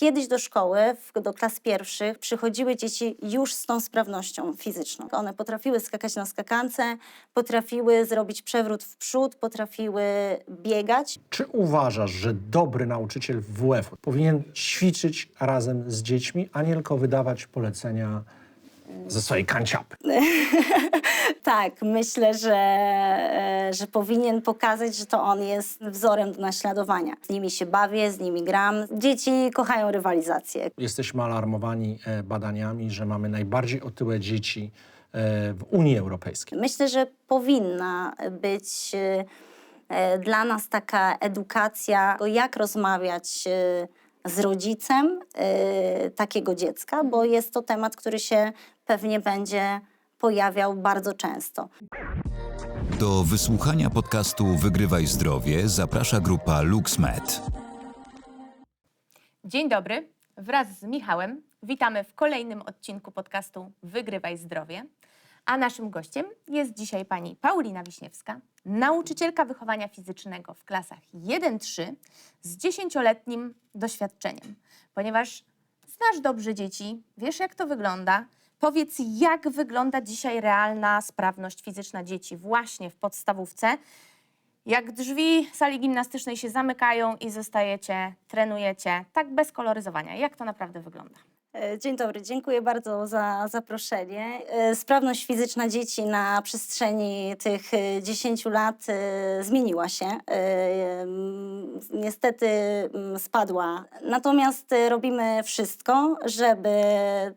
kiedyś do szkoły, do klas pierwszych przychodziły dzieci już z tą sprawnością fizyczną. One potrafiły skakać na skakance, potrafiły zrobić przewrót w przód, potrafiły biegać. Czy uważasz, że dobry nauczyciel WF-u powinien ćwiczyć razem z dziećmi, a nie tylko wydawać polecenia ze swojej kanciapy? Tak, myślę, że powinien pokazać, że to on jest wzorem do naśladowania. Z nimi się bawię, z nimi gram. Dzieci kochają rywalizację. Jesteśmy alarmowani badaniami, że mamy najbardziej otyłe dzieci w Unii Europejskiej. Myślę, że powinna być dla nas taka edukacja, jak rozmawiać z rodzicem takiego dziecka, bo jest to temat, który się pewnie będzie pojawiał bardzo często. Do wysłuchania podcastu Wygrywaj Zdrowie zaprasza grupa LuxMed. Dzień dobry, wraz z Michałem witamy w kolejnym odcinku podcastu Wygrywaj Zdrowie. A naszym gościem jest dzisiaj pani Paulina Wiśniewska, nauczycielka wychowania fizycznego w klasach 1-3 z 10-letnim doświadczeniem. Ponieważ znasz dobrze dzieci, wiesz jak to wygląda, powiedz jak wygląda dzisiaj realna sprawność fizyczna dzieci właśnie w podstawówce. Jak drzwi sali gimnastycznej się zamykają i zostajecie, trenujecie, tak bez koloryzowania. Jak to naprawdę wygląda? Dzień dobry, dziękuję bardzo za zaproszenie. Sprawność fizyczna dzieci na przestrzeni tych 10 lat zmieniła się. Niestety spadła. Natomiast robimy wszystko, żeby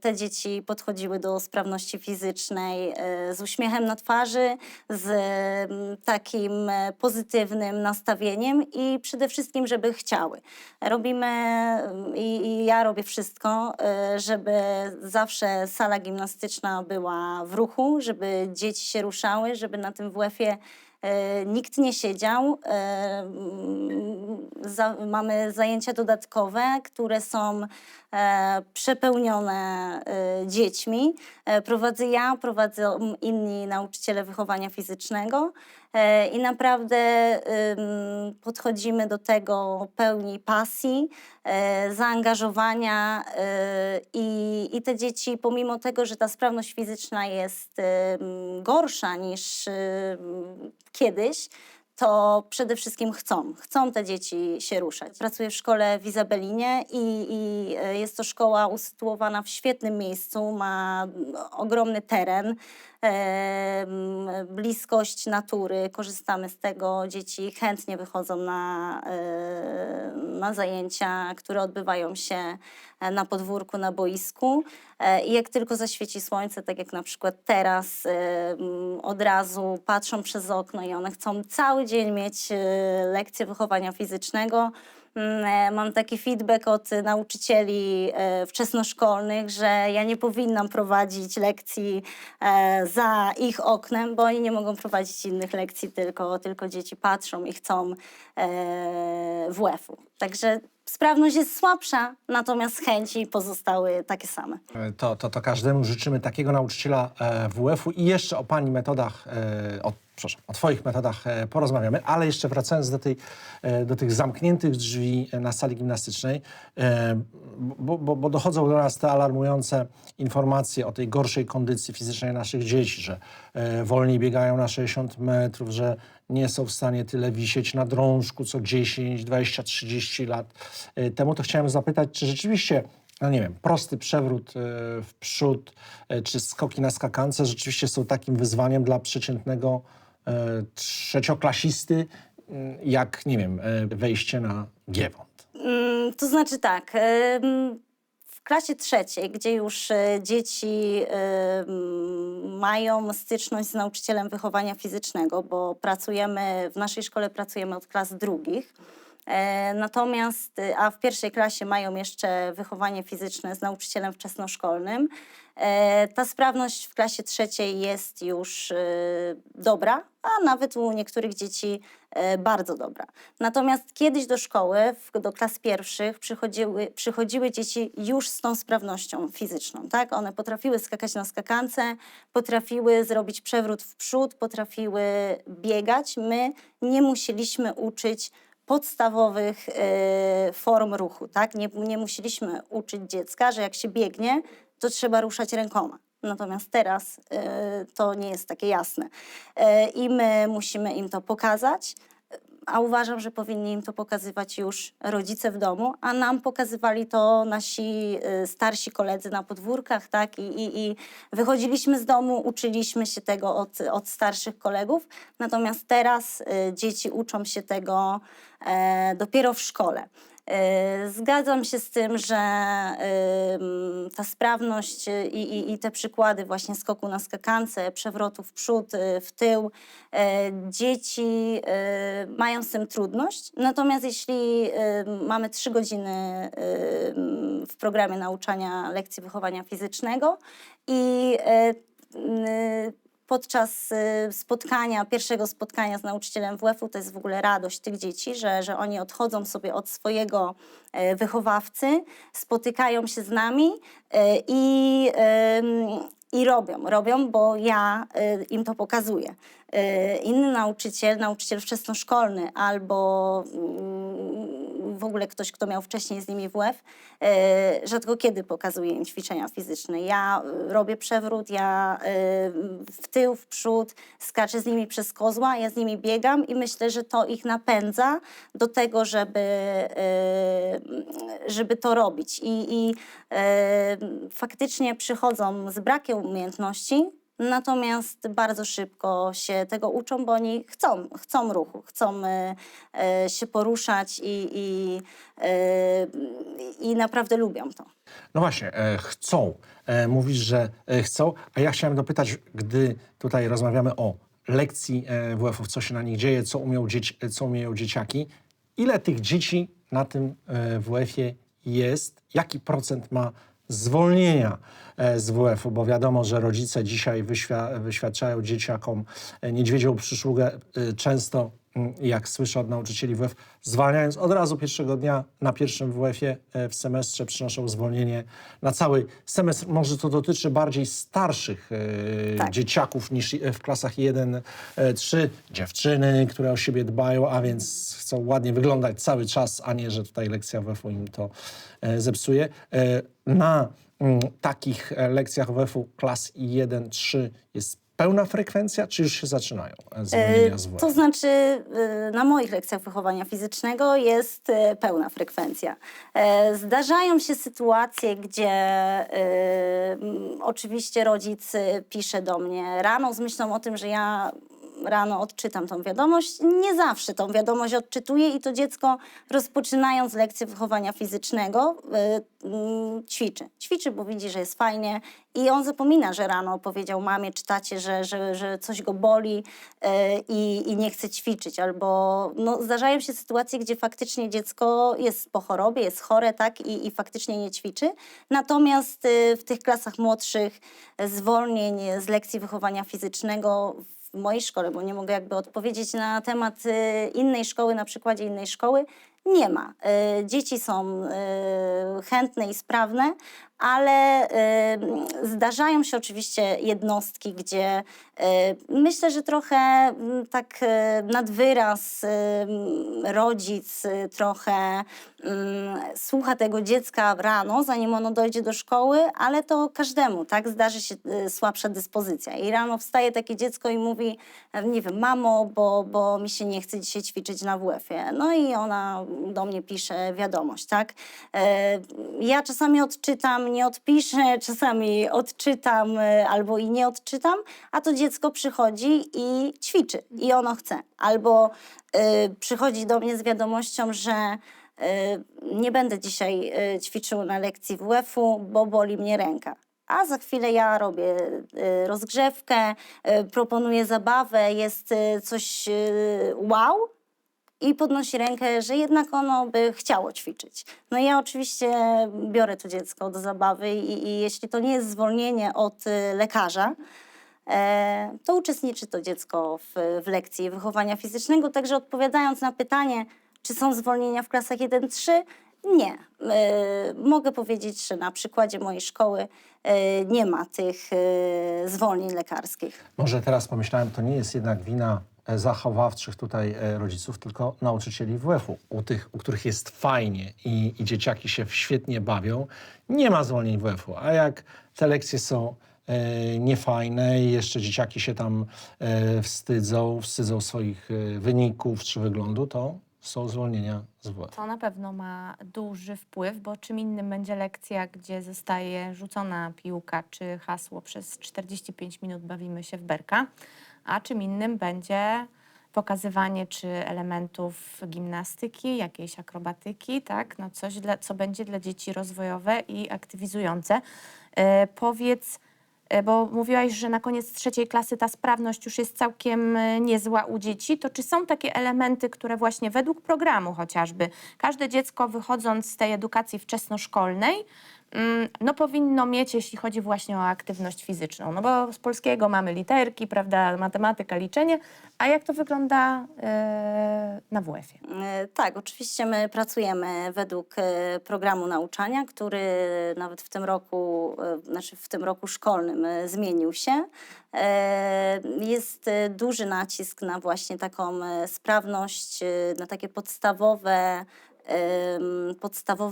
te dzieci podchodziły do sprawności fizycznej z uśmiechem na twarzy, z takim pozytywnym nastawieniem i przede wszystkim, żeby chciały. Robimy i ja robię wszystko, żeby zawsze sala gimnastyczna była w ruchu, żeby dzieci się ruszały, żeby na tym WF-ie nikt nie siedział. Mamy zajęcia dodatkowe, które są przepełnione dziećmi. Prowadzę ja, prowadzą inni nauczyciele wychowania fizycznego i naprawdę podchodzimy do tego pełni pasji, zaangażowania i te dzieci, pomimo tego, że ta sprawność fizyczna jest gorsza niż kiedyś, to przede wszystkim chcą te dzieci się ruszać. Pracuję w szkole w Izabelinie i jest to szkoła usytuowana w świetnym miejscu, ma ogromny teren, bliskość natury, korzystamy z tego, dzieci chętnie wychodzą na zajęcia, które odbywają się na podwórku, na boisku i jak tylko zaświeci słońce, tak jak na przykład teraz, od razu patrzą przez okno i one chcą cały dzień mieć lekcje wychowania fizycznego. Mam taki feedback od nauczycieli wczesnoszkolnych, że ja nie powinnam prowadzić lekcji za ich oknem, bo oni nie mogą prowadzić innych lekcji, tylko dzieci patrzą i chcą WF-u. Także sprawność jest słabsza, natomiast chęci pozostały takie same. To każdemu życzymy takiego nauczyciela WF-u i jeszcze o pani metodach, o twoich metodach porozmawiamy, ale jeszcze wracając do tych zamkniętych drzwi na sali gimnastycznej, bo dochodzą do nas te alarmujące informacje o tej gorszej kondycji fizycznej naszych dzieci, że wolniej biegają na 60 metrów, że nie są w stanie tyle wisieć na drążku co 10, 20, 30 lat temu. To chciałem zapytać, czy rzeczywiście, no nie wiem, prosty przewrót w przód czy skoki na skakance rzeczywiście są takim wyzwaniem dla przeciętnego trzecioklasisty, jak, nie wiem, wejście na Giewont? To znaczy tak, w klasie trzeciej, gdzie już dzieci mają styczność z nauczycielem wychowania fizycznego, bo w naszej szkole pracujemy od klas drugich, natomiast, a w pierwszej klasie mają jeszcze wychowanie fizyczne z nauczycielem wczesnoszkolnym, ta sprawność w klasie trzeciej jest już dobra, a nawet u niektórych dzieci bardzo dobra. Natomiast kiedyś do szkoły, do klas pierwszych przychodziły dzieci już z tą sprawnością fizyczną. Tak? One potrafiły skakać na skakance, potrafiły zrobić przewrót w przód, potrafiły biegać. My nie musieliśmy uczyć podstawowych form ruchu, tak? Nie musieliśmy uczyć dziecka, że jak się biegnie, to trzeba ruszać rękoma. Natomiast teraz to nie jest takie jasne. I my musimy im to pokazać, a uważam, że powinni im to pokazywać już rodzice w domu, a nam pokazywali to nasi starsi koledzy na podwórkach, tak? I wychodziliśmy z domu, uczyliśmy się tego od starszych kolegów, natomiast teraz dzieci uczą się tego dopiero w szkole. Zgadzam się z tym, że ta sprawność i te przykłady właśnie skoku na skakance, przewrotu w przód, w tył, dzieci mają z tym trudność. Natomiast jeśli mamy 3 godziny w programie nauczania lekcji wychowania fizycznego i podczas pierwszego spotkania z nauczycielem WF-u, to jest w ogóle radość tych dzieci, że oni odchodzą sobie od swojego wychowawcy, spotykają się z nami i robią, bo ja im to pokazuję. Inny nauczyciel wczesnoszkolny albo w ogóle ktoś, kto miał wcześniej z nimi WF, rzadko kiedy pokazuje im ćwiczenia fizyczne. Ja robię przewrót, ja w tył, w przód, skaczę z nimi przez kozła, ja z nimi biegam i myślę, że to ich napędza do tego, żeby to robić. I faktycznie przychodzą z brakiem umiejętności, natomiast bardzo szybko się tego uczą, bo oni chcą ruchu, chcą się poruszać i naprawdę lubią to. No właśnie, chcą. Mówisz, że chcą, a ja chciałem dopytać, gdy tutaj rozmawiamy o lekcji WF-ów, co się na nich dzieje, co umieją dzieciaki, ile tych dzieci na tym WF-ie jest, jaki procent ma zwolnienia z WF-u, bo wiadomo, że rodzice dzisiaj wyświadczają dzieciakom niedźwiedzią przysługę często, jak słyszę od nauczycieli WF, zwalniając od razu pierwszego dnia na pierwszym WF-ie w semestrze, przynoszą zwolnienie na cały semestr. Może to dotyczy bardziej starszych dzieciaków niż w klasach 1-3. Dziewczyny, które o siebie dbają, a więc chcą ładnie wyglądać cały czas, a nie, że tutaj lekcja WF-u im to zepsuje. Na takich lekcjach WF-u klas 1-3 jest pełna frekwencja, czy już się zaczynają zwolnienia z WF? To znaczy na moich lekcjach wychowania fizycznego jest pełna frekwencja. Zdarzają się sytuacje, gdzie oczywiście rodzic pisze do mnie rano z myślą o tym, że ja rano odczytam tą wiadomość. Nie zawsze tą wiadomość odczytuję i to dziecko, rozpoczynając lekcję wychowania fizycznego, ćwiczy, bo widzi, że jest fajnie i on zapomina, że rano powiedział mamie czy tacie, że coś go boli i nie chce ćwiczyć. Albo zdarzają się sytuacje, gdzie faktycznie dziecko jest po chorobie, jest chore, tak, i faktycznie nie ćwiczy. Natomiast w tych klasach młodszych zwolnień z lekcji wychowania fizycznego w mojej szkole, bo nie mogę jakby odpowiedzieć na temat innej szkoły, na przykładzie innej szkoły, nie ma. Dzieci są chętne i sprawne, ale zdarzają się oczywiście jednostki, gdzie myślę, że trochę tak nad wyraz rodzic trochę słucha tego dziecka rano, zanim ono dojdzie do szkoły, ale to każdemu, tak, zdarzy się słabsza dyspozycja. I rano wstaje takie dziecko i mówi, nie wiem, mamo, bo mi się nie chce dzisiaj ćwiczyć na WF-ie. No i ona do mnie pisze wiadomość, tak. Ja czasami odczytam, nie odpiszę, czasami odczytam albo i nie odczytam, a to dziecko przychodzi i ćwiczy i ono chce. Albo przychodzi do mnie z wiadomością, że nie będę dzisiaj ćwiczył na lekcji WF-u, bo boli mnie ręka. A za chwilę ja robię rozgrzewkę, proponuję zabawę, jest coś wow, i podnosi rękę, że jednak ono by chciało ćwiczyć. No i ja oczywiście biorę to dziecko do zabawy i jeśli to nie jest zwolnienie od lekarza, to uczestniczy to dziecko w lekcji wychowania fizycznego. Także odpowiadając na pytanie, czy są zwolnienia w klasach 1-3, nie. Mogę powiedzieć, że na przykładzie mojej szkoły nie ma tych zwolnień lekarskich. Może teraz pomyślałem, to nie jest jednak wina zachowawczych tutaj rodziców, tylko nauczycieli WF-u. U tych, u których jest fajnie i dzieciaki się świetnie bawią, nie ma zwolnień WF-u. A jak te lekcje są niefajne i jeszcze dzieciaki się tam wstydzą swoich wyników czy wyglądu, to są zwolnienia z WF. To na pewno ma duży wpływ, bo czym innym będzie lekcja, gdzie zostaje rzucona piłka czy hasło przez 45 minut bawimy się w berka, a czym innym będzie pokazywanie czy elementów gimnastyki, jakiejś akrobatyki, tak? No coś, co będzie dla dzieci rozwojowe i aktywizujące. Powiedz, bo mówiłaś, że na koniec 3. klasy ta sprawność już jest całkiem niezła u dzieci, to czy są takie elementy, które właśnie według programu chociażby każde dziecko wychodząc z tej edukacji wczesnoszkolnej no powinno mieć, jeśli chodzi właśnie o aktywność fizyczną? No bo z polskiego mamy literki, prawda, matematyka, liczenie, a jak to wygląda na WF-ie? Tak, oczywiście my pracujemy według programu nauczania, który nawet w tym roku, znaczy w tym roku szkolnym zmienił się. Jest duży nacisk na właśnie taką sprawność, na takie podstawowe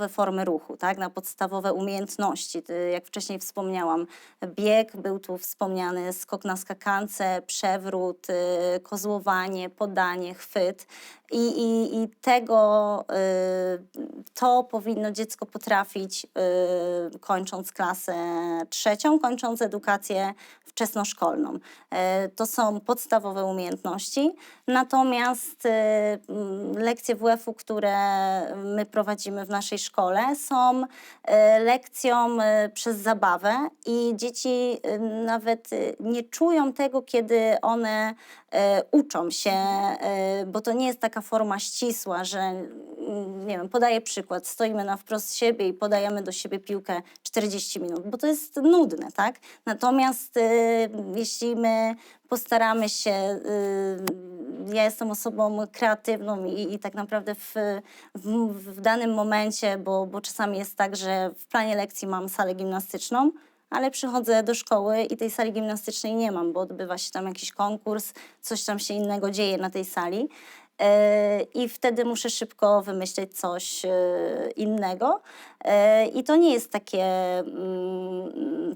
formy ruchu, tak? Na podstawowe umiejętności. Jak wcześniej wspomniałam, bieg, był tu wspomniany skok na skakance, przewrót, kozłowanie, podanie, chwyt. I to powinno dziecko potrafić, kończąc klasę 3, kończąc edukację wczesnoszkolną. To są podstawowe umiejętności, natomiast lekcje WF-u, które my prowadzimy w naszej szkole, są lekcją przez zabawę i dzieci nawet nie czują tego, kiedy one uczą się, bo to nie jest taka forma ścisła, że nie wiem, podaję przykład, stoimy na wprost siebie i podajemy do siebie piłkę 40 minut, bo to jest nudne, tak? Natomiast jeśli my postaramy się, ja jestem osobą kreatywną i tak naprawdę w danym momencie, bo czasami jest tak, że w planie lekcji mam salę gimnastyczną, ale przychodzę do szkoły i tej sali gimnastycznej nie mam, bo odbywa się tam jakiś konkurs, coś tam się innego dzieje na tej sali. I wtedy muszę szybko wymyśleć coś innego. I to nie jest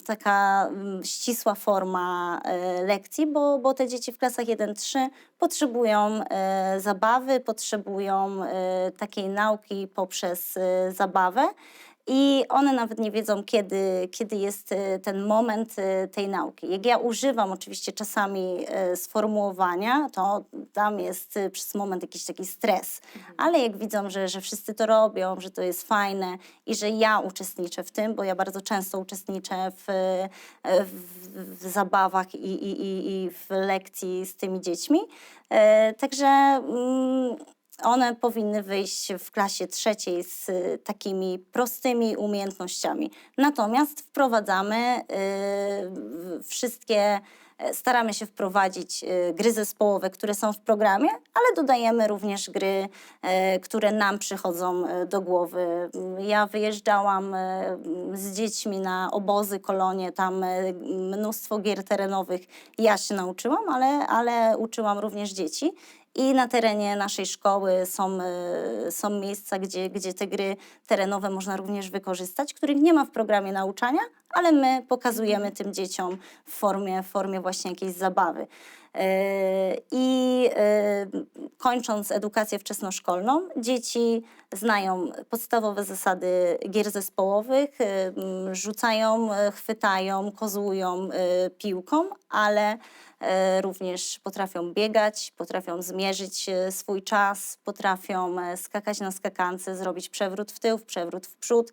taka ścisła forma lekcji, bo te dzieci w klasach 1-3 potrzebują zabawy, potrzebują takiej nauki poprzez zabawę. I one nawet nie wiedzą, kiedy jest ten moment tej nauki. Jak ja używam oczywiście czasami sformułowania, to tam jest przez moment jakiś taki stres. Ale jak widzą, że wszyscy to robią, że to jest fajne i że ja uczestniczę w tym, bo ja bardzo często uczestniczę w zabawach i w lekcji z tymi dziećmi. Także one powinny wyjść w klasie 3 z takimi prostymi umiejętnościami. Natomiast wprowadzamy staramy się wprowadzić gry zespołowe, które są w programie, ale dodajemy również gry, które nam przychodzą do głowy. Ja wyjeżdżałam z dziećmi na obozy, kolonie, tam mnóstwo gier terenowych ja się nauczyłam, ale uczyłam również dzieci. I na terenie naszej szkoły są miejsca, gdzie te gry terenowe można również wykorzystać, których nie ma w programie nauczania, ale my pokazujemy tym dzieciom w formie właśnie jakiejś zabawy. Kończąc edukację wczesnoszkolną, dzieci znają podstawowe zasady gier zespołowych, rzucają, chwytają, kozłują piłką, ale również potrafią biegać, potrafią zmierzyć swój czas, potrafią skakać na skakance, zrobić przewrót w tył, przewrót w przód,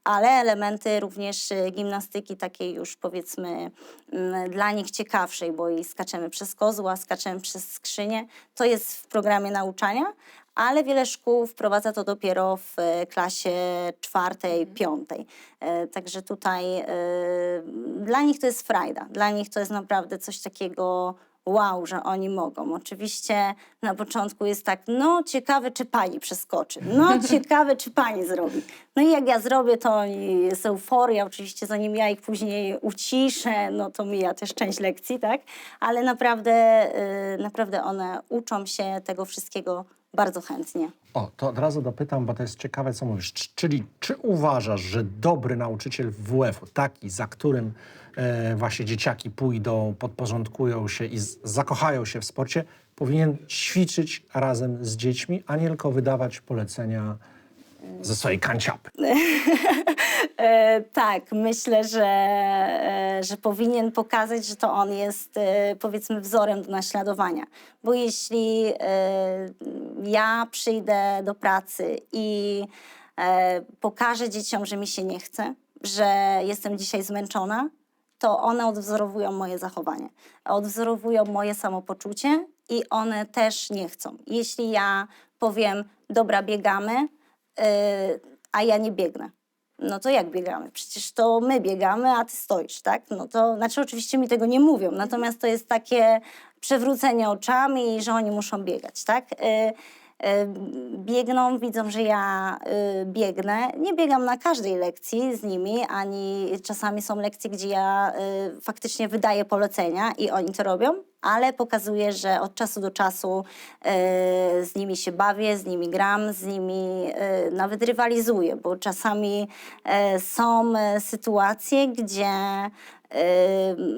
ale elementy również gimnastyki takiej już powiedzmy dla nich ciekawszej, bo i skaczemy przez kozła, skaczemy przez skrzynię. To jest w programie nauczania, ale wiele szkół wprowadza to dopiero w klasie 4., 5. Także tutaj dla nich to jest frajda. Dla nich to jest naprawdę coś takiego wow, że oni mogą. Oczywiście na początku jest tak, no ciekawe, czy pani przeskoczy, no ciekawe, czy pani zrobi. No i jak ja zrobię, to jest euforia, oczywiście zanim ja ich później uciszę, no to mija też część lekcji, tak? Ale naprawdę one uczą się tego wszystkiego bardzo chętnie. O, to od razu dopytam, bo to jest ciekawe, co mówisz. Czyli czy uważasz, że dobry nauczyciel WF-u, taki, za którym właśnie dzieciaki pójdą, podporządkują się i zakochają się w sporcie, powinien ćwiczyć razem z dziećmi, a nie tylko wydawać polecenia ze swojej kanciapy? Tak, myślę, że powinien pokazać, że to on jest, powiedzmy, wzorem do naśladowania. Bo jeśli ja przyjdę do pracy i pokażę dzieciom, że mi się nie chce, że jestem dzisiaj zmęczona, to one odwzorowują moje zachowanie, odwzorowują moje samopoczucie i one też nie chcą. Jeśli ja powiem, dobra, biegamy, a ja nie biegnę, no to jak biegamy? Przecież to my biegamy, a ty stoisz, tak? No to, znaczy oczywiście mi tego nie mówią, natomiast to jest takie przewrócenie oczami, że oni muszą biegać, tak? Biegną, widzą, że ja biegnę. Nie biegam na każdej lekcji z nimi, ani czasami są lekcje, gdzie ja faktycznie wydaję polecenia i oni to robią, ale pokazuję, że od czasu do czasu z nimi się bawię, z nimi gram, z nimi nawet rywalizuję, bo czasami są sytuacje, gdzie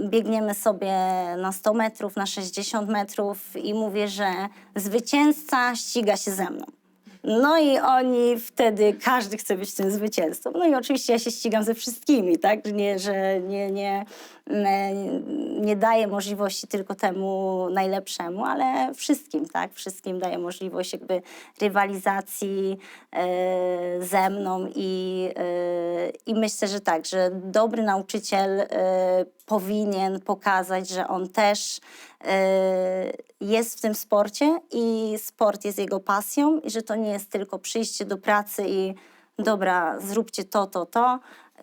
biegniemy sobie na 100 metrów, na 60 metrów i mówię, że zwycięzca ściga się ze mną. No i oni wtedy, każdy chce być tym zwycięzcą. No i oczywiście ja się ścigam ze wszystkimi, tak? Że nie daję możliwości tylko temu najlepszemu, ale wszystkim, tak? Wszystkim daję możliwość jakby rywalizacji ze mną i myślę, że tak, że dobry nauczyciel powinien pokazać, że on też jest w tym sporcie i sport jest jego pasją i że to nie jest tylko przyjście do pracy i dobra, zróbcie to,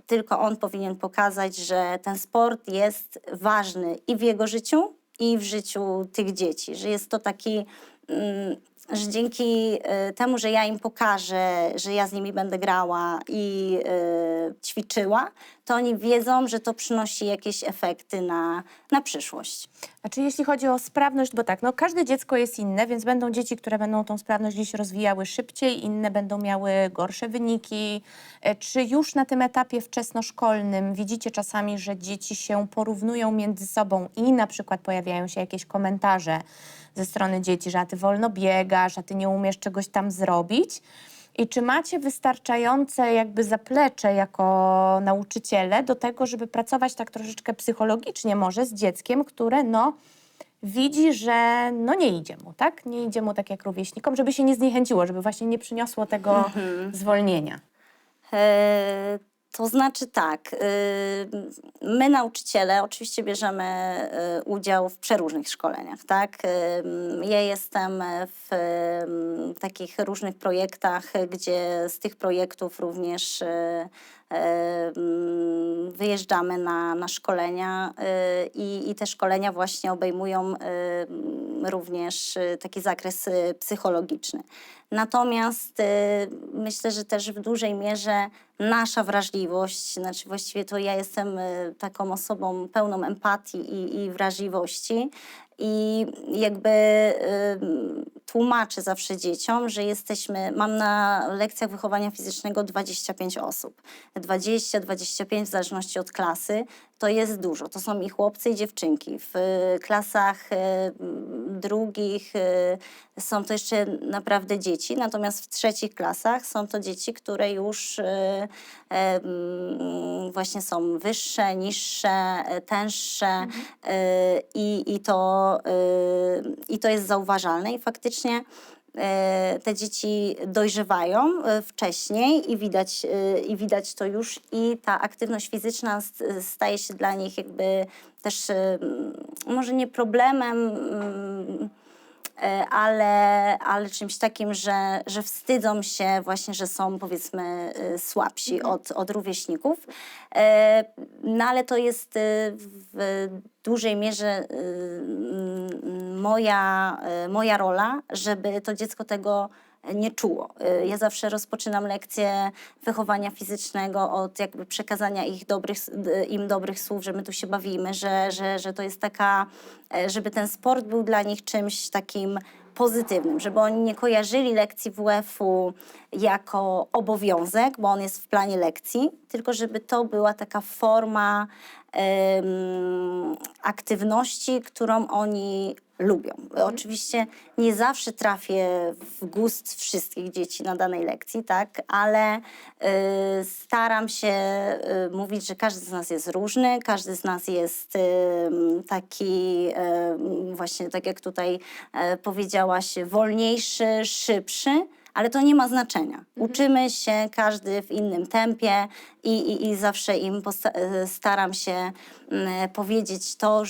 tylko on powinien pokazać, że ten sport jest ważny i w jego życiu, i w życiu tych dzieci, że jest to taki, że dzięki temu, że ja im pokażę, że ja z nimi będę grała i ćwiczyła, to oni wiedzą, że to przynosi jakieś efekty na przyszłość. Znaczy jeśli chodzi o sprawność, bo tak, no każde dziecko jest inne, więc będą dzieci, które będą tą sprawność gdzieś rozwijały szybciej, inne będą miały gorsze wyniki. Czy już na tym etapie wczesnoszkolnym widzicie czasami, że dzieci się porównują między sobą i na przykład pojawiają się jakieś komentarze ze strony dzieci, że a ty wolno biegasz, a ty nie umiesz czegoś tam zrobić? I czy macie wystarczające jakby zaplecze jako nauczyciele do tego, żeby pracować tak troszeczkę psychologicznie może z dzieckiem, które no widzi, że no nie idzie mu, tak? Nie idzie mu tak jak rówieśnikom, żeby się nie zniechęciło, żeby właśnie nie przyniosło tego zwolnienia. To znaczy tak, my nauczyciele oczywiście bierzemy udział w przeróżnych szkoleniach, tak? Ja jestem w takich różnych projektach, gdzie z tych projektów również wyjeżdżamy na szkolenia i te szkolenia właśnie obejmują również taki zakres psychologiczny. Natomiast myślę, że też w dużej mierze nasza wrażliwość, znaczy właściwie to ja jestem taką osobą pełną empatii i wrażliwości i jakby tłumaczę zawsze dzieciom, że mam na lekcjach wychowania fizycznego 25 osób. 20-25 w zależności od klasy to jest dużo. To są i chłopcy, i dziewczynki. W klasach drugich są to jeszcze naprawdę dzieci, natomiast w trzecich klasach są to dzieci, które już właśnie są wyższe, niższe, tęższe i to jest zauważalne i faktycznie te dzieci dojrzewają wcześniej i widać to już i ta aktywność fizyczna staje się dla nich jakby też może nie problemem ale czymś takim, że wstydzą się właśnie, że są powiedzmy słabsi od rówieśników. No ale to jest w dużej mierze moja rola, żeby to dziecko tego nie czuło. Ja zawsze rozpoczynam lekcję wychowania fizycznego od jakby przekazania im dobrych słów, że my tu się bawimy, że to jest taka, żeby ten sport był dla nich czymś takim pozytywnym, żeby oni nie kojarzyli lekcji WF-u jako obowiązek, bo on jest w planie lekcji, tylko żeby to była taka forma aktywności, którą oni lubią. Oczywiście nie zawsze trafię w gust wszystkich dzieci na danej lekcji, tak, ale staram się mówić, że każdy z nas jest różny, każdy z nas jest taki właśnie, tak jak tutaj powiedziałaś, wolniejszy, szybszy, ale to nie ma znaczenia. Uczymy się każdy w innym tempie i zawsze im staram się powiedzieć to,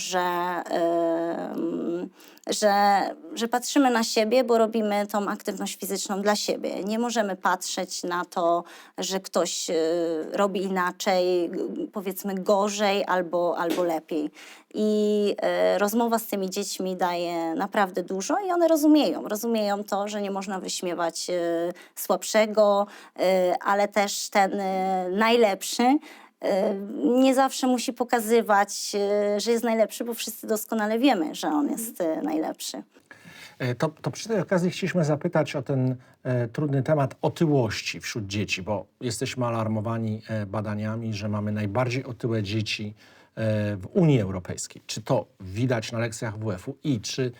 że patrzymy na siebie, bo robimy tą aktywność fizyczną dla siebie. Nie możemy patrzeć na to, że ktoś robi inaczej, powiedzmy gorzej albo lepiej. I rozmowa z tymi dziećmi daje naprawdę dużo i one rozumieją to, że nie można wyśmiewać słabszego, ale też ten najlepszy nie zawsze musi pokazywać, że jest najlepszy, bo wszyscy doskonale wiemy, że on jest najlepszy. To przy tej okazji chcieliśmy zapytać o ten trudny temat otyłości wśród dzieci, bo jesteśmy alarmowani badaniami, że mamy najbardziej otyłe dzieci w Unii Europejskiej. Czy to widać na lekcjach WF-u i czy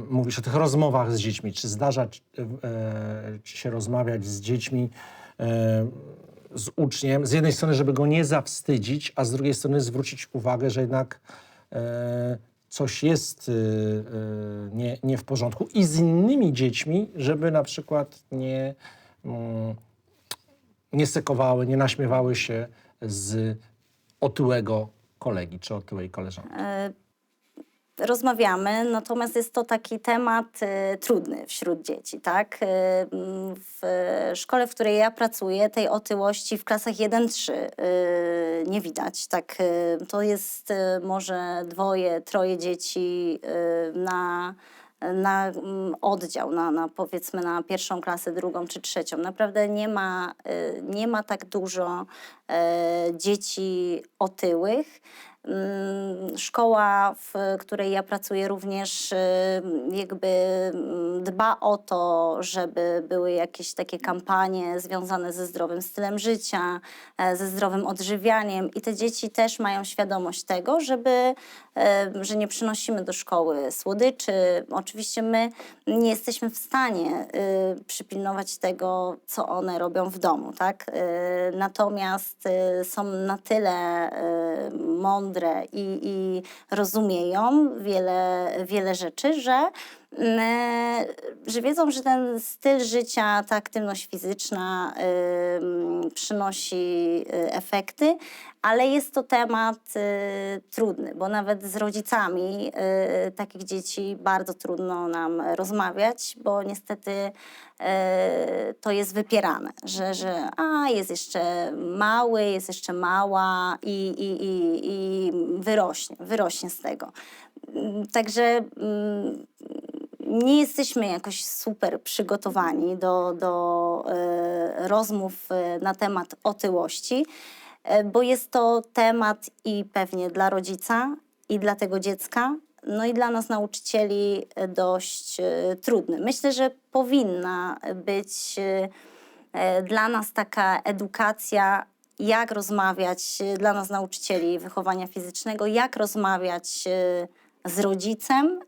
mówisz o tych rozmowach z dziećmi, czy zdarza ci się rozmawiać z dziećmi, z uczniem, z jednej strony, żeby go nie zawstydzić, a z drugiej strony zwrócić uwagę, że jednak coś jest nie w porządku i z innymi dziećmi, żeby na przykład nie sekowały, nie naśmiewały się z otyłego kolegi czy otyłej koleżanki. Rozmawiamy, natomiast jest to taki temat trudny wśród dzieci, tak? W szkole, w której ja pracuję, tej otyłości w klasach 1-3 nie widać, tak? To jest może 2, 3 dzieci na oddział, powiedzmy na 1. klasę, 2. czy 3. Naprawdę nie ma tak dużo dzieci otyłych. Szkoła, w której ja pracuję, również jakby dba o to, żeby były jakieś takie kampanie związane ze zdrowym stylem życia, ze zdrowym odżywianiem i te dzieci też mają świadomość tego, że nie przynosimy do szkoły słodyczy. Oczywiście my nie jesteśmy w stanie przypilnować tego, co one robią w domu, tak? Natomiast są na tyle mądre i rozumieją wiele rzeczy, że wiedzą, że ten styl życia, ta aktywność fizyczna przynosi efekty, ale jest to temat trudny, bo nawet z rodzicami takich dzieci bardzo trudno nam rozmawiać, bo niestety to jest wypierane, że jest jeszcze mały, jest jeszcze mała i wyrośnie z tego. Także nie jesteśmy jakoś super przygotowani do rozmów na temat otyłości, bo jest to temat i pewnie dla rodzica, i dla tego dziecka, no i dla nas nauczycieli dość trudny. Myślę, że powinna być dla nas taka edukacja, jak rozmawiać, dla nas nauczycieli wychowania fizycznego, jak rozmawiać z rodzicem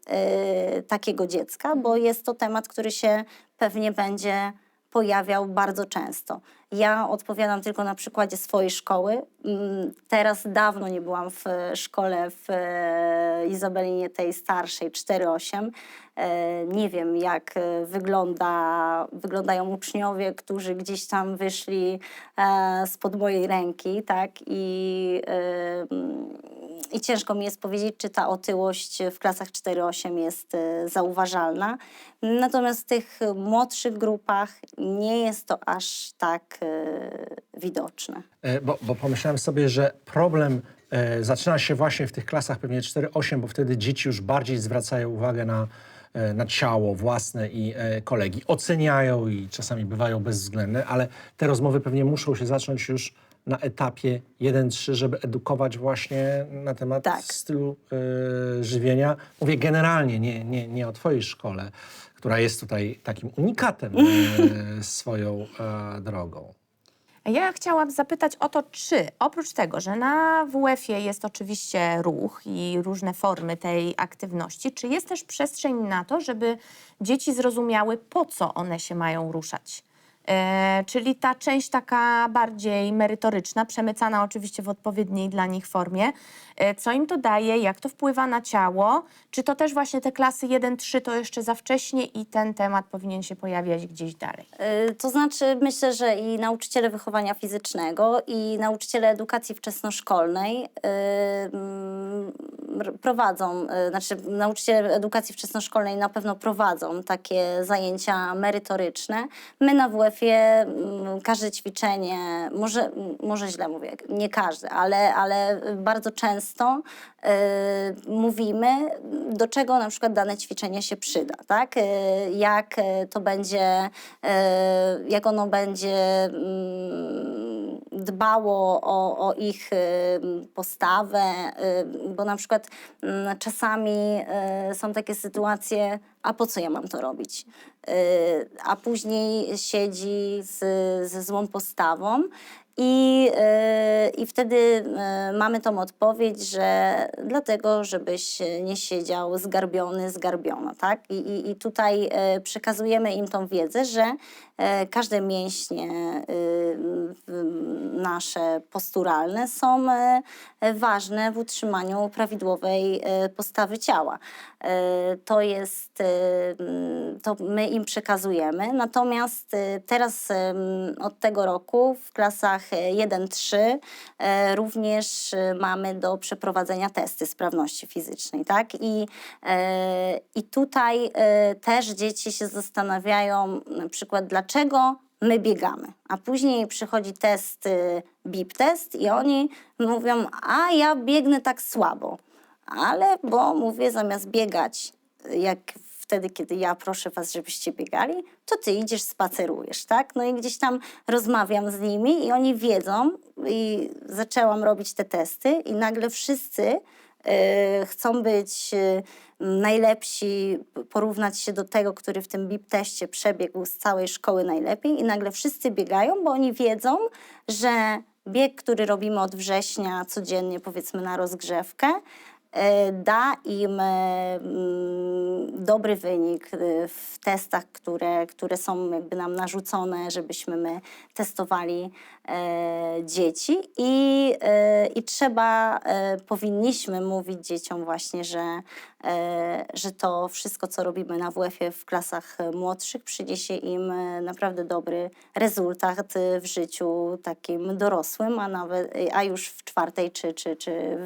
takiego dziecka, bo jest to temat, który się pewnie będzie pojawiał bardzo często. Ja odpowiadam tylko na przykładzie swojej szkoły. Teraz dawno nie byłam w szkole w Izabelinie tej starszej, 4-8. Nie wiem, jak wyglądają uczniowie, którzy gdzieś tam wyszli spod mojej ręki, tak? i ciężko mi jest powiedzieć, czy ta otyłość w klasach 4-8 jest zauważalna. Natomiast w tych młodszych grupach nie jest to aż tak widoczne. Bo pomyślałem sobie, że problem zaczyna się właśnie w tych klasach pewnie 4-8, bo wtedy dzieci już bardziej zwracają uwagę na ciało własne i kolegi. Oceniają i czasami bywają bezwzględne, ale te rozmowy pewnie muszą się zacząć już na etapie 1-3, żeby edukować właśnie na temat Tak. stylu żywienia. Mówię generalnie, nie o twojej szkole, która jest tutaj takim unikatem swoją drogą. Ja chciałam zapytać o to, czy oprócz tego, że na WF-ie jest oczywiście ruch i różne formy tej aktywności, czy jest też przestrzeń na to, żeby dzieci zrozumiały, po co one się mają ruszać? Czyli ta część taka bardziej merytoryczna, przemycana oczywiście w odpowiedniej dla nich formie. Co im to daje, jak to wpływa na ciało? Czy to też właśnie te klasy 1-3 to jeszcze za wcześnie i ten temat powinien się pojawiać gdzieś dalej? To znaczy, myślę, że i nauczyciele wychowania fizycznego, i nauczyciele edukacji wczesnoszkolnej prowadzą, znaczy nauczyciele edukacji wczesnoszkolnej na pewno prowadzą takie zajęcia merytoryczne. My na WF-ie każde ćwiczenie, może źle mówię, nie każde, ale bardzo często mówimy, do czego na przykład dane ćwiczenie się przyda, tak? Jak to będzie, jak ono będzie dbało o ich postawę, bo na przykład czasami są takie sytuacje, a po co ja mam to robić? A później siedzi ze złą postawą i wtedy mamy tą odpowiedź, że dlatego, żebyś nie siedział zgarbiony, zgarbiona, tak? I tutaj przekazujemy im tą wiedzę, że każde mięśnie nasze posturalne są ważne w utrzymaniu prawidłowej postawy ciała. To my im przekazujemy. Natomiast teraz od tego roku w klasach 1-3 również mamy do przeprowadzenia testy sprawności fizycznej, tak? I tutaj też dzieci się zastanawiają na przykład, dlaczego my biegamy, a później przychodzi test BIP test i oni mówią, a ja biegnę tak słabo, ale bo mówię, zamiast biegać jak wtedy, kiedy ja proszę was, żebyście biegali, to ty idziesz, spacerujesz, tak? No i gdzieś tam rozmawiam z nimi i oni wiedzą i zaczęłam robić te testy i nagle wszyscy chcą być najlepsi, porównać się do tego, który w tym BIP teście przebiegł z całej szkoły najlepiej i nagle wszyscy biegają, bo oni wiedzą, że bieg, który robimy od września codziennie, powiedzmy na rozgrzewkę, da im dobry wynik w testach, które są jakby nam narzucone, żebyśmy my testowali dzieci i powinniśmy mówić dzieciom właśnie, że to wszystko, co robimy na WF-ie w klasach młodszych, przyniesie im naprawdę dobry rezultat w życiu takim dorosłym, a już w 4. czy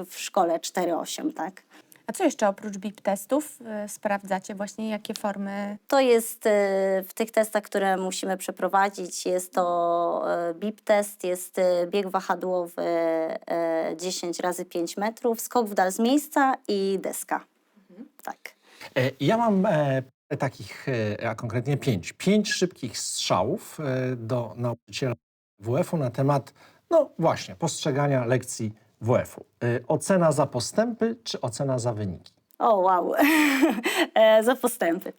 w szkole 4-8, tak? A co jeszcze oprócz BIP testów sprawdzacie właśnie, jakie formy? To jest w tych testach, które musimy przeprowadzić, jest to BIP test, jest bieg wahadłowy 10 razy 5 metrów, skok w dal z miejsca i deska. Tak. Ja mam takich, a konkretnie 5. 5 szybkich strzałów do nauczyciela WF-u na temat, no właśnie, postrzegania lekcji WF-u. Ocena za postępy czy ocena za wyniki? O, wow. Za postępy.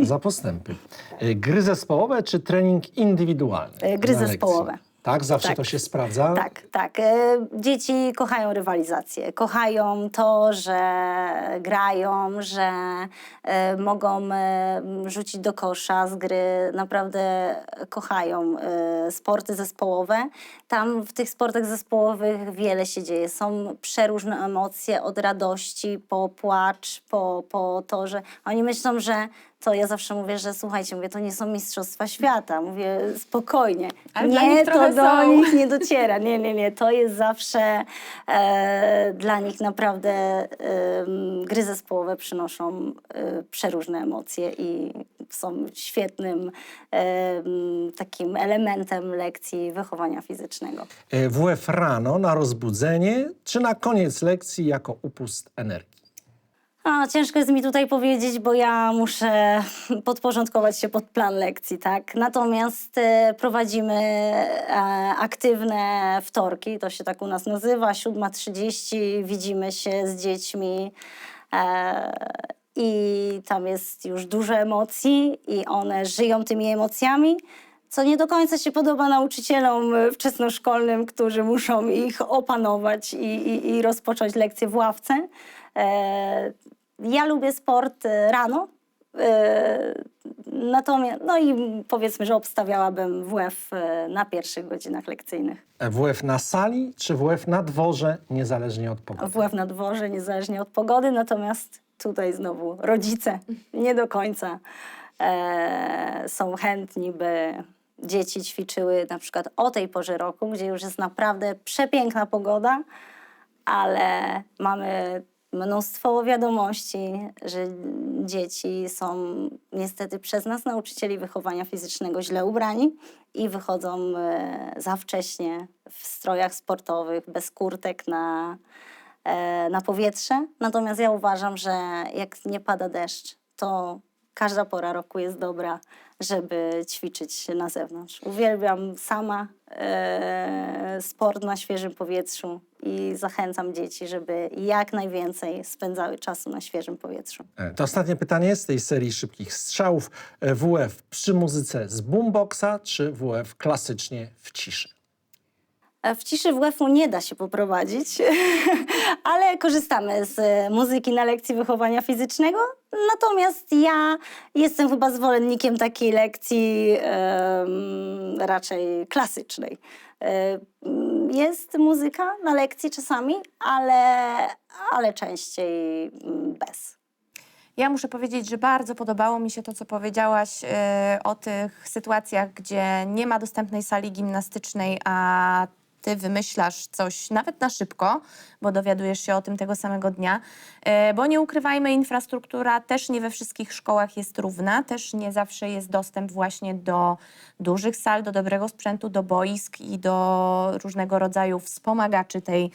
Za postępy. Gry zespołowe czy trening indywidualny? Gry na lekcji? zespołowe. Tak? Zawsze Tak. to się sprawdza? Tak, tak. Dzieci kochają rywalizację, kochają to, że grają, że mogą rzucić do kosza z gry. Naprawdę kochają sporty zespołowe. Tam w tych sportach zespołowych wiele się dzieje. Są przeróżne emocje, od radości po płacz, po to, że oni myślą, że to ja zawsze mówię, że słuchajcie, mówię, to nie są mistrzostwa świata. Mówię, spokojnie. Ale dla nie, nich to trochę do są. nich nie dociera. Nie. To jest zawsze dla nich naprawdę gry zespołowe przynoszą przeróżne emocje i są świetnym takim elementem lekcji wychowania fizycznego. WF rano na rozbudzenie, czy na koniec lekcji jako upust energii? Ciężko jest mi tutaj powiedzieć, bo ja muszę podporządkować się pod plan lekcji, tak? Natomiast prowadzimy aktywne wtorki, to się tak u nas nazywa, 7:30, widzimy się z dziećmi i tam jest już dużo emocji i one żyją tymi emocjami, co nie do końca się podoba nauczycielom wczesnoszkolnym, którzy muszą ich opanować i rozpocząć lekcję w ławce. Ja lubię sport rano, natomiast, no i powiedzmy, że obstawiałabym WF na pierwszych godzinach lekcyjnych. WF na sali, czy WF na dworze, niezależnie od pogody? WF na dworze, niezależnie od pogody, natomiast tutaj znowu rodzice nie do końca są chętni, by dzieci ćwiczyły na przykład o tej porze roku, gdzie już jest naprawdę przepiękna pogoda, ale mamy mnóstwo wiadomości, że dzieci są niestety przez nas, nauczycieli wychowania fizycznego, źle ubrani i wychodzą za wcześnie w strojach sportowych, bez kurtek na powietrze. Natomiast ja uważam, że jak nie pada deszcz, to każda pora roku jest dobra, żeby ćwiczyć na zewnątrz. Uwielbiam sama sport na świeżym powietrzu i zachęcam dzieci, żeby jak najwięcej spędzały czasu na świeżym powietrzu. To ostatnie pytanie z tej serii szybkich strzałów. WF przy muzyce z boomboxa, czy WF klasycznie w ciszy? W ciszy WF-u nie da się poprowadzić, ale korzystamy z muzyki na lekcji wychowania fizycznego. Natomiast ja jestem chyba zwolennikiem takiej lekcji raczej klasycznej. Jest muzyka na lekcji czasami, ale częściej bez. Ja muszę powiedzieć, że bardzo podobało mi się to, co powiedziałaś o tych sytuacjach, gdzie nie ma dostępnej sali gimnastycznej, a ty wymyślasz coś nawet na szybko, bo dowiadujesz się o tym tego samego dnia. Bo nie ukrywajmy, infrastruktura też nie we wszystkich szkołach jest równa, też nie zawsze jest dostęp właśnie do dużych sal, do dobrego sprzętu, do boisk i do różnego rodzaju wspomagaczy tej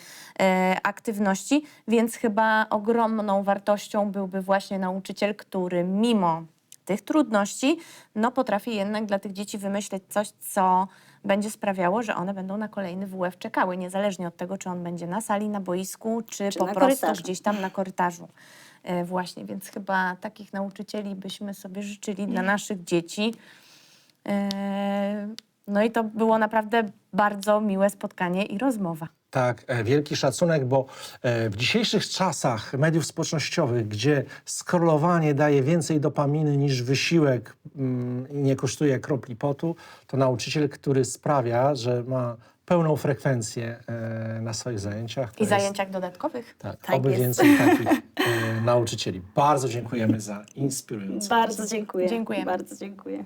aktywności, więc chyba ogromną wartością byłby właśnie nauczyciel, który mimo tych trudności, no potrafi jednak dla tych dzieci wymyśleć coś, co będzie sprawiało, że one będą na kolejny WF czekały, niezależnie od tego, czy on będzie na sali, na boisku, czy po na prostu korytarzu. gdzieś tam na korytarzu. Właśnie, więc chyba takich nauczycieli byśmy sobie życzyli dla naszych dzieci. No i to było naprawdę bardzo miłe spotkanie i rozmowa. Tak, wielki szacunek, bo w dzisiejszych czasach mediów społecznościowych, gdzie scrollowanie daje więcej dopaminy niż wysiłek i nie kosztuje kropli potu, to nauczyciel, który sprawia, że ma pełną frekwencję na swoich zajęciach. to I jest- zajęciach dodatkowych. Tak, Tak oby jest. więcej takich nauczycieli. Bardzo dziękujemy za inspirującą Bardzo dziękuję. Dziękujemy. Bardzo dziękuję.